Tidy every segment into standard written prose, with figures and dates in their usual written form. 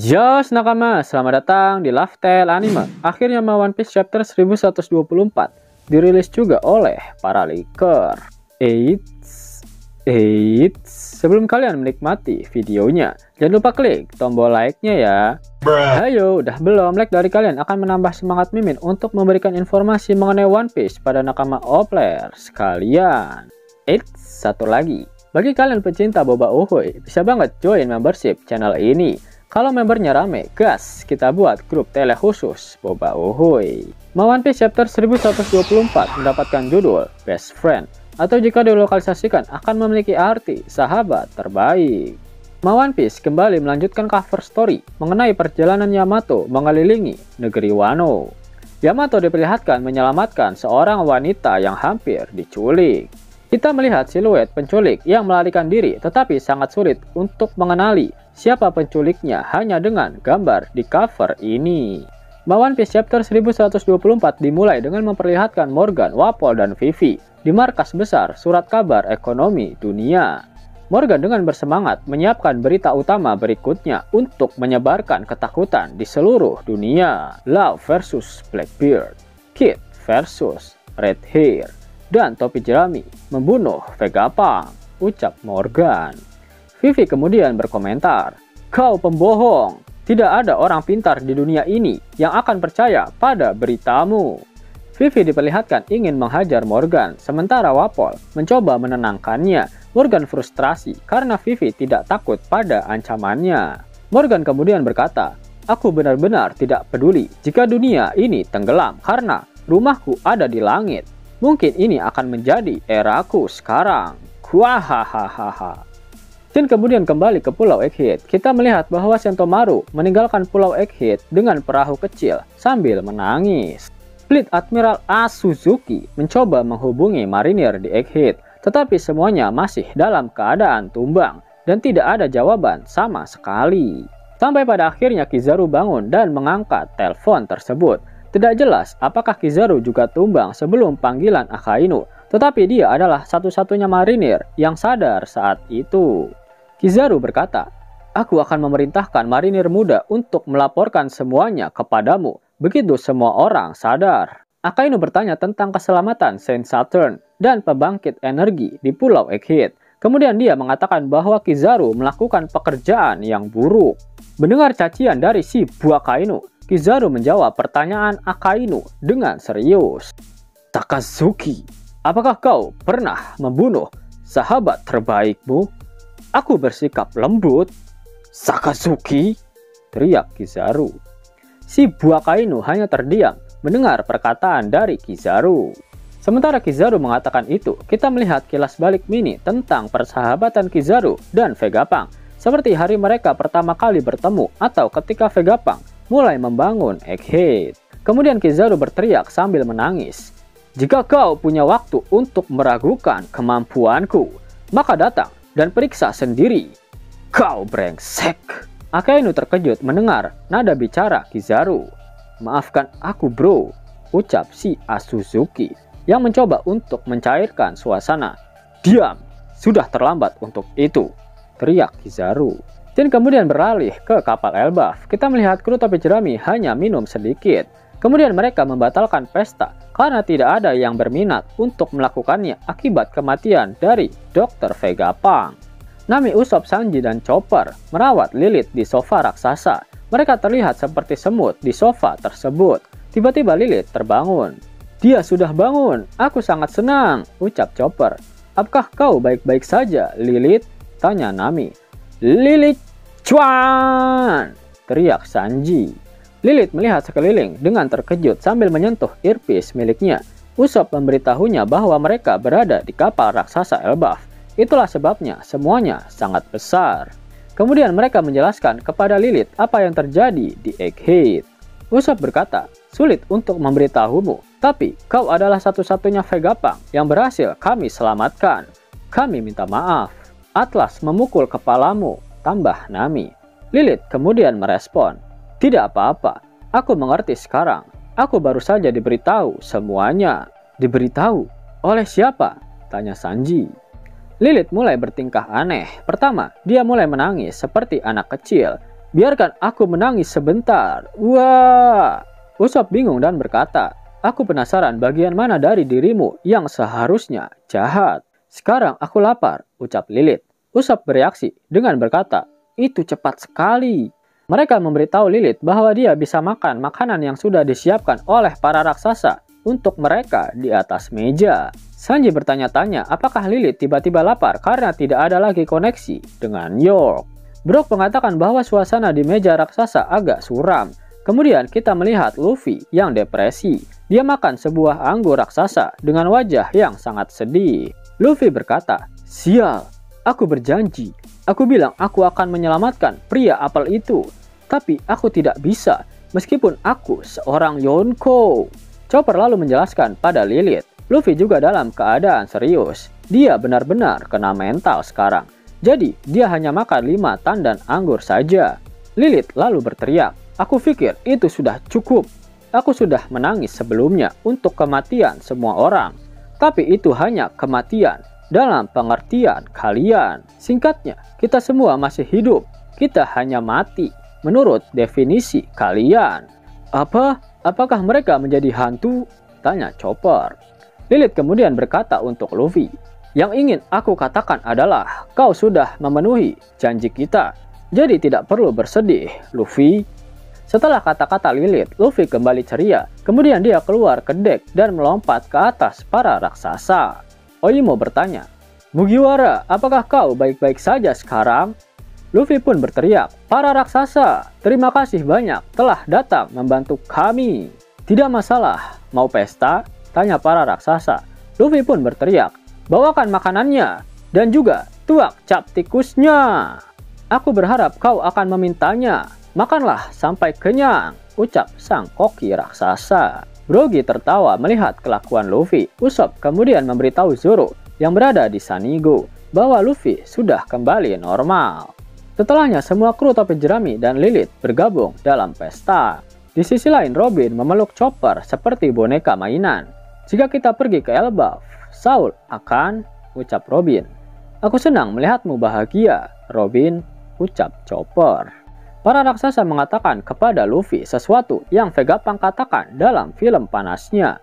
Yos nakama, selamat datang di Love Tale Anime. Akhirnya One Piece chapter 1124 dirilis juga oleh para leaker. Sebelum kalian menikmati videonya, jangan lupa klik tombol like-nya ya. Hayo, udah belum? Like dari kalian akan menambah semangat Mimin untuk memberikan informasi mengenai One Piece pada nakama Opler sekalian. Satu lagi, bagi kalian pecinta boba uhuy, bisa banget join membership channel ini. Kalau membernya rame, gas, kita buat grup tele khusus boba uhuy. One Piece chapter 1124 mendapatkan judul Best Friend, atau jika dilokalisasikan akan memiliki arti sahabat terbaik. One Piece kembali melanjutkan cover story mengenai perjalanan Yamato mengelilingi negeri Wano. Yamato diperlihatkan menyelamatkan seorang wanita yang hampir diculik. Kita melihat siluet penculik yang melarikan diri, tetapi sangat sulit untuk mengenali siapa penculiknya hanya dengan gambar di cover ini. One Piece chapter 1124 dimulai dengan memperlihatkan Morgan, Wapol, dan Vivi di markas besar surat kabar ekonomi dunia. Morgan dengan bersemangat menyiapkan berita utama berikutnya untuk menyebarkan ketakutan di seluruh dunia. Law versus Blackbeard, Kid versus Redhair, dan topi jerami membunuh Vegapunk, ucap Morgan. Vivi kemudian berkomentar, "Kau pembohong, tidak ada orang pintar di dunia ini yang akan percaya pada beritamu." Vivi diperlihatkan ingin menghajar Morgan, sementara Wapol mencoba menenangkannya. Morgan frustrasi karena Vivi tidak takut pada ancamannya. Morgan kemudian berkata, "Aku benar-benar tidak peduli jika dunia ini tenggelam karena rumahku ada di langit. Mungkin ini akan menjadi eraku sekarang." Kuahahaha. Jin kemudian kembali ke Pulau Egghead. Kita melihat bahwa Sentomaru meninggalkan Pulau Egghead dengan perahu kecil sambil menangis. Fleet Admiral Suzuki mencoba menghubungi marinir di Egghead, tetapi semuanya masih dalam keadaan tumbang dan tidak ada jawaban sama sekali. Sampai pada akhirnya Kizaru bangun dan mengangkat telepon tersebut. Tidak jelas apakah Kizaru juga tumbang sebelum panggilan Akainu, tetapi dia adalah satu-satunya marinir yang sadar saat itu. Kizaru berkata, "Aku akan memerintahkan marinir muda untuk melaporkan semuanya kepadamu begitu semua orang sadar." Akainu bertanya tentang keselamatan Saint Saturn dan pembangkit energi di Pulau Egghead. Kemudian dia mengatakan bahwa Kizaru melakukan pekerjaan yang buruk. Mendengar cacian dari si buah Akainu, Kizaru menjawab pertanyaan Akainu dengan serius. "Sakazuki, apakah kau pernah membunuh sahabat terbaikmu?" "Aku bersikap lembut." "Sakazuki?" teriak Kizaru. Si buah Akainu hanya terdiam mendengar perkataan dari Kizaru. Sementara Kizaru mengatakan itu, kita melihat kilas balik mini tentang persahabatan Kizaru dan Vegapunk, seperti hari mereka pertama kali bertemu atau ketika Vegapunk mulai membangun Egghead. Kemudian Kizaru berteriak sambil menangis, "Jika kau punya waktu untuk meragukan kemampuanku, maka datang dan periksa sendiri. Kau brengsek." Akainu terkejut mendengar nada bicara Kizaru. "Maafkan aku bro," ucap si Suzuki yang mencoba untuk mencairkan suasana. "Diam, sudah terlambat untuk itu," teriak Kizaru. Jin kemudian beralih ke kapal Elbaf. Kita melihat kru topi jerami hanya minum sedikit. Kemudian mereka membatalkan pesta karena tidak ada yang berminat untuk melakukannya akibat kematian dari Dr. Vegapunk. Nami, Usopp, Sanji, dan Chopper merawat Lilith di sofa raksasa. Mereka terlihat seperti semut di sofa tersebut. Tiba-tiba Lilith terbangun. "Dia sudah bangun, aku sangat senang," ucap Chopper. "Apakah kau baik-baik saja, Lilith?" tanya Nami. "Lilith, cuan!" teriak Sanji. Lilith melihat sekeliling dengan terkejut sambil menyentuh earpiece miliknya. Usopp memberitahunya bahwa mereka berada di kapal raksasa Elbaf. Itulah sebabnya semuanya sangat besar. Kemudian mereka menjelaskan kepada Lilith apa yang terjadi di Egghead. Usopp berkata, "Sulit untuk memberitahumu, tapi kau adalah satu-satunya Vegapunk yang berhasil kami selamatkan. Kami minta maaf." Atlas memukul kepalamu, tambah Nami. Lilith kemudian merespon, "Tidak apa-apa, aku mengerti sekarang. Aku baru saja diberitahu semuanya." "Diberitahu? Oleh siapa?" tanya Sanji. Lilith mulai bertingkah aneh. Pertama, dia mulai menangis seperti anak kecil. Biarkan aku menangis sebentar. Wah. Usop bingung dan berkata, aku penasaran bagian mana dari dirimu yang seharusnya jahat. Sekarang aku lapar, ucap Lilith. Usop bereaksi dengan berkata, itu cepat sekali. Mereka memberitahu Lilith bahwa dia bisa makan makanan yang sudah disiapkan oleh para raksasa untuk mereka di atas meja. Sanji bertanya-tanya apakah Lilith tiba-tiba lapar karena tidak ada lagi koneksi dengan York. Brook mengatakan bahwa suasana di meja raksasa agak suram. Kemudian kita melihat Luffy yang depresi. Dia makan sebuah anggur raksasa dengan wajah yang sangat sedih. Luffy berkata, sial, aku berjanji. Aku bilang aku akan menyelamatkan pria apel itu. Tapi aku tidak bisa, meskipun aku seorang Yonko. Chopper lalu menjelaskan pada Lilith, Luffy juga dalam keadaan serius. Dia benar-benar kena mental sekarang. Jadi, dia hanya makan 5 tandan anggur saja. Lilith lalu berteriak, aku pikir itu sudah cukup. Aku sudah menangis sebelumnya untuk kematian semua orang. Tapi itu hanya kematian dalam pengertian kalian. Singkatnya, kita semua masih hidup. Kita hanya mati menurut definisi kalian. Apakah mereka menjadi hantu? Tanya Chopper. Lilith kemudian berkata untuk Luffy, yang ingin aku katakan adalah kau sudah memenuhi janji kita. Jadi tidak perlu bersedih, Luffy. Setelah kata-kata Lilith, Luffy kembali ceria. Kemudian dia keluar ke dek dan melompat ke atas para raksasa. Oimo bertanya, Mugiwara, apakah kau baik-baik saja sekarang? Luffy pun berteriak, para raksasa, terima kasih banyak telah datang membantu kami. Tidak masalah, mau pesta? Tanya para raksasa. Luffy pun berteriak, bawakan makanannya dan juga tuak cap tikusnya. Aku berharap kau akan memintanya. Makanlah sampai kenyang, ucap sang koki raksasa. Brogy tertawa melihat kelakuan Luffy. Usopp kemudian memberitahu Zoro yang berada di Sanigo bahwa Luffy sudah kembali normal. Setelahnya semua kru topi jerami dan Lilith bergabung dalam pesta. Di sisi lain Robin memeluk Chopper seperti boneka mainan. Jika kita pergi ke Elbaf, Saul akan, ucap Robin. Aku senang melihatmu bahagia, Robin, ucap Chopper. Para raksasa mengatakan kepada Luffy sesuatu yang Vegapunk katakan dalam film panasnya.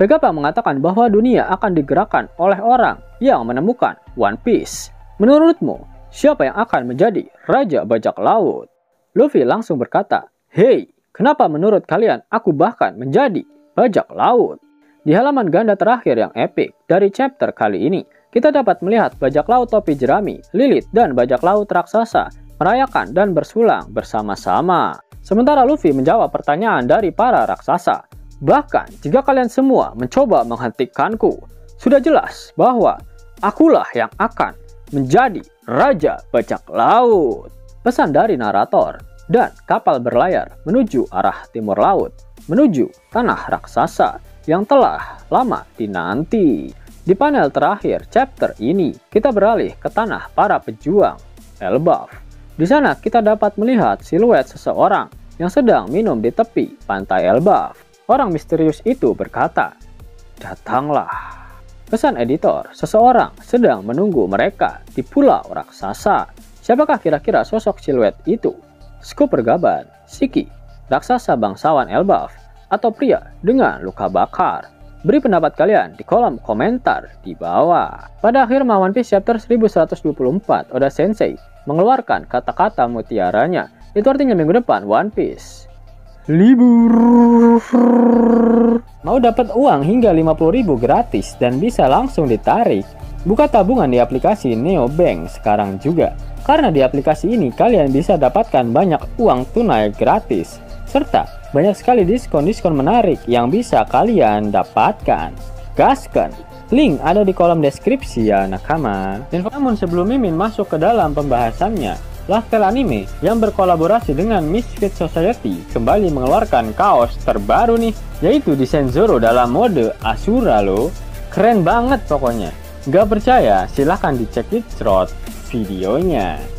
Vegapunk mengatakan bahwa dunia akan digerakkan oleh orang yang menemukan One Piece. Menurutmu, siapa yang akan menjadi Raja Bajak Laut? Luffy langsung berkata, hei, kenapa menurut kalian aku bahkan menjadi Bajak Laut? Di halaman ganda terakhir yang epik dari chapter kali ini, kita dapat melihat Bajak Laut topi jerami, Lilith, dan Bajak Laut raksasa merayakan dan bersulang bersama-sama. Sementara Luffy menjawab pertanyaan dari para raksasa. Bahkan jika kalian semua mencoba menghentikanku, sudah jelas bahwa akulah yang akan menjadi Raja Bajak Laut. Pesan dari narator dan kapal berlayar menuju arah timur laut, menuju tanah raksasa yang telah lama dinanti. Di panel terakhir chapter ini, kita beralih ke tanah para pejuang Elbaf. Di sana kita dapat melihat siluet seseorang yang sedang minum di tepi pantai Elbaf. Orang misterius itu berkata, datanglah. Pesan editor, seseorang sedang menunggu mereka di pulau raksasa. Siapakah kira-kira sosok siluet itu? Scoop bergaban, Shiki, raksasa bangsawan Elbaf, atau pria dengan luka bakar? Beri pendapat kalian di kolom komentar di bawah. Pada akhir One Piece chapter 1124, Oda Sensei mengeluarkan kata-kata mutiaranya. Itu artinya minggu depan One Piece libur. Mau dapat uang hingga 50.000 gratis dan bisa langsung ditarik? Buka tabungan di aplikasi Neobank sekarang juga. Karena di aplikasi ini kalian bisa dapatkan banyak uang tunai gratis, serta banyak sekali diskon-diskon menarik yang bisa kalian dapatkan. Gaskan! Link ada di kolom deskripsi ya nakama. Dan namun sebelum Mimin masuk ke dalam pembahasannya, Laftel Anime yang berkolaborasi dengan Misfit Society kembali mengeluarkan kaos terbaru nih, yaitu desain Zoro dalam mode Asura loh. Keren banget pokoknya. Gak percaya? Silahkan dicek di thread videonya.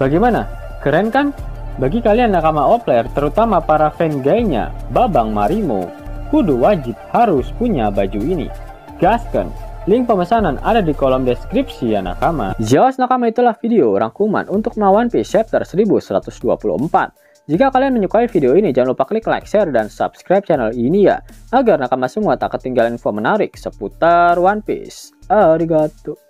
Bagaimana? Keren kan? Bagi kalian nakama Opler, terutama para fan gaynya Babang Marimo, kudu wajib harus punya baju ini. Gasken! Link pemesanan ada di kolom deskripsi ya nakama. Jelas nakama, itulah video rangkuman untuk One Piece chapter 1124. Jika kalian menyukai video ini, jangan lupa klik like, share, dan subscribe channel ini ya, agar nakama semua tak ketinggalan info menarik seputar One Piece. Arigato.